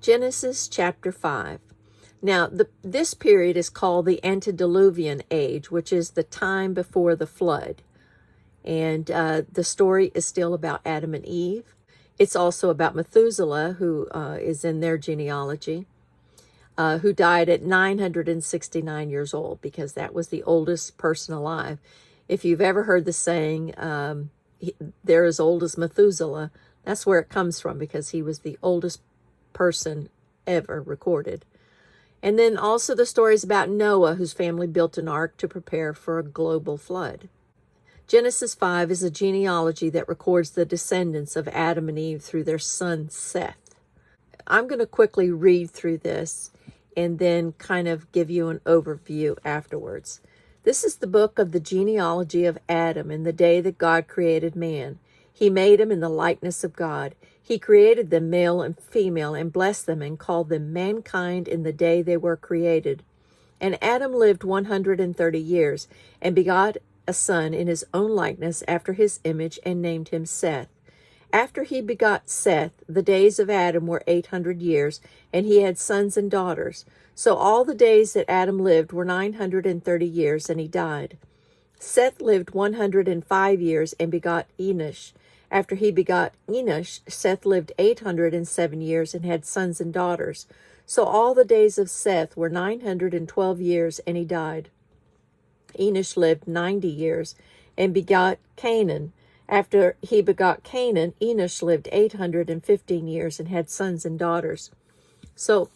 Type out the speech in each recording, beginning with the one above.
Genesis chapter 5. Now, this period is called the antediluvian age, which is the time before the flood. And the story is still about Adam and Eve. It's also about Methuselah, who is in their genealogy, who died at 969 years old, because that was the oldest person alive. If you've ever heard the saying, they're as old as Methuselah, that's where it comes from, because he was the oldest person ever recorded. And then also the stories about Noah, whose family built an ark to prepare for a global flood. Genesis 5 is a genealogy that records the descendants of Adam and Eve through their son Seth. I'm going to quickly read through this and then kind of give you an overview afterwards. This is the book of the genealogy of Adam in the day that God created man. He made him in the likeness of God. He created them male and female and blessed them and called them mankind in the day they were created. And Adam lived 130 years and begot a son in his own likeness after his image and named him Seth. After he begot Seth, the days of Adam were 800 years, and he had sons and daughters. So all the days that Adam lived were 930 years, and he died. Seth lived 105 years and begot Enoch. After he begot Enoch, Seth lived 807 years and had sons and daughters. So all the days of Seth were 912 years, and he died. Enoch lived 90 years and begot Kenan. After he begot Kenan, Enoch lived 815 years and had sons and daughters. So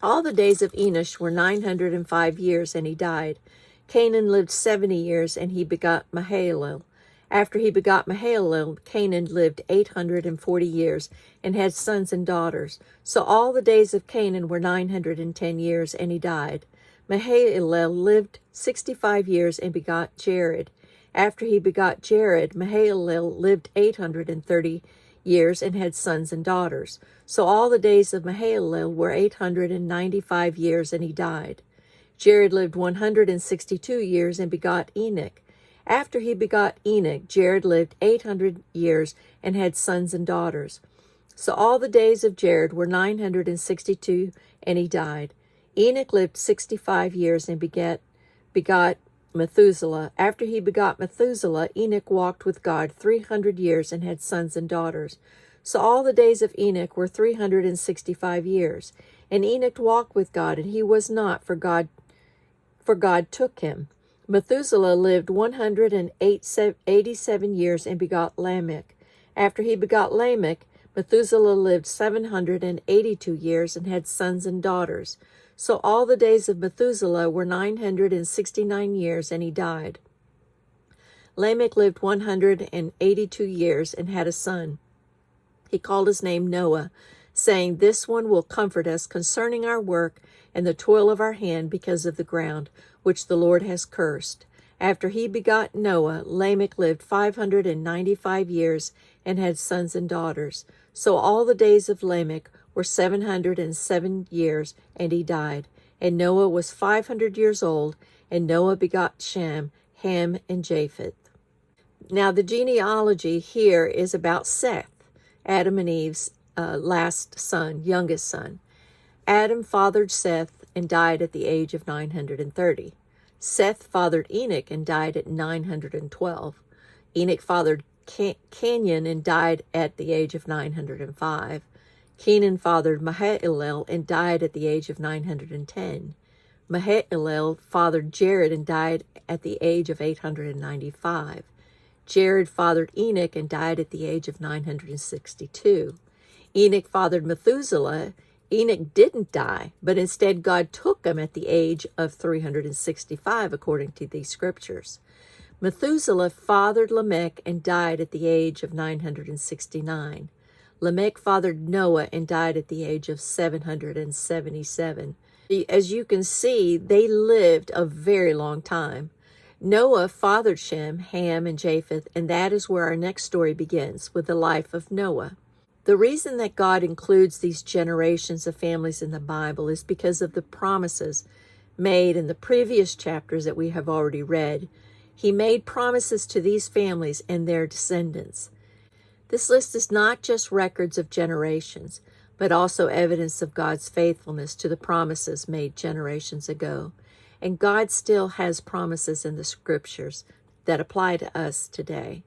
all the days of Enoch were 905 years, and he died. Kenan lived 70 years, and he begot Mahalalel. After he begot Mahalalel, Kenan lived 840 years and had sons and daughters. So all the days of Kenan were 910 years, and he died. Mahalalel lived 65 years and begot Jared. After he begot Jared, Mahalalel lived 830 years and had sons and daughters. So all the days of Mahalalel were 895 years, and he died. Jared lived 162 years and begot Enoch. After he begot Enoch, Jared lived 800 years and had sons and daughters. So all the days of Jared were 962, and he died. Enoch lived 65 years and begot Methuselah. After he begot Methuselah, Enoch walked with God 300 years and had sons and daughters. So all the days of Enoch were 365 years. And Enoch walked with God, and he was not, for God took him. Methuselah lived 187 years and begot Lamech. After he begot Lamech, Methuselah lived 782 years and had sons and daughters. So all the days of Methuselah were 969 years, and he died. Lamech lived 182 years and had a son. He called his name Noah, saying, "This one will comfort us concerning our work and the toil of our hand because of the ground, which the Lord has cursed." After he begot Noah, Lamech lived 595 years and had sons and daughters. So all the days of Lamech were 707 years, and he died. And Noah was 500 years old, and Noah begot Shem, Ham, and Japheth. Now the genealogy here is about Seth, Adam and Eve's youngest son. Adam fathered Seth and died at the age of 930. Seth fathered Enoch and died at 912. Enoch fathered Kenyan and died at the age of 905. Kenan fathered Mahalalel and died at the age of 910. Mahalalel fathered Jared and died at the age of 895. Jared fathered Enoch and died at the age of 962. Enoch fathered Methuselah. Enoch didn't die, but instead God took him at the age of 365, according to these scriptures. Methuselah fathered Lamech and died at the age of 969. Lamech fathered Noah and died at the age of 777. As you can see, they lived a very long time. Noah fathered Shem, Ham, and Japheth, and that is where our next story begins, with the life of Noah. The reason that God includes these generations of families in the Bible is because of the promises made in the previous chapters that we have already read. He made promises to these families and their descendants. This list is not just records of generations, but also evidence of God's faithfulness to the promises made generations ago. And God still has promises in the scriptures that apply to us today.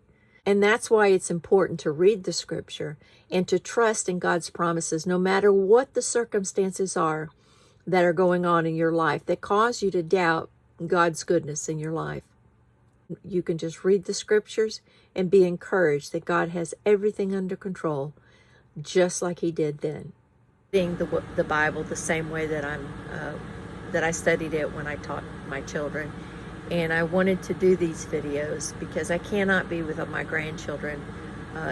And that's why it's important to read the scripture and to trust in God's promises, no matter what the circumstances are that are going on in your life that cause you to doubt God's goodness in your life. You can just read the scriptures and be encouraged that God has everything under control, just like he did then. Reading the Bible the same way that I studied it when I taught my children. And I wanted to do these videos because I cannot be with my grandchildren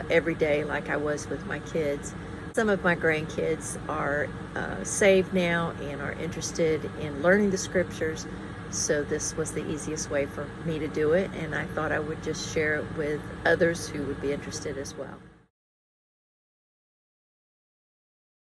every day like I was with my kids. Some of my grandkids are saved now and are interested in learning the scriptures, so this was the easiest way for me to do it, and I thought I would just share it with others who would be interested as well.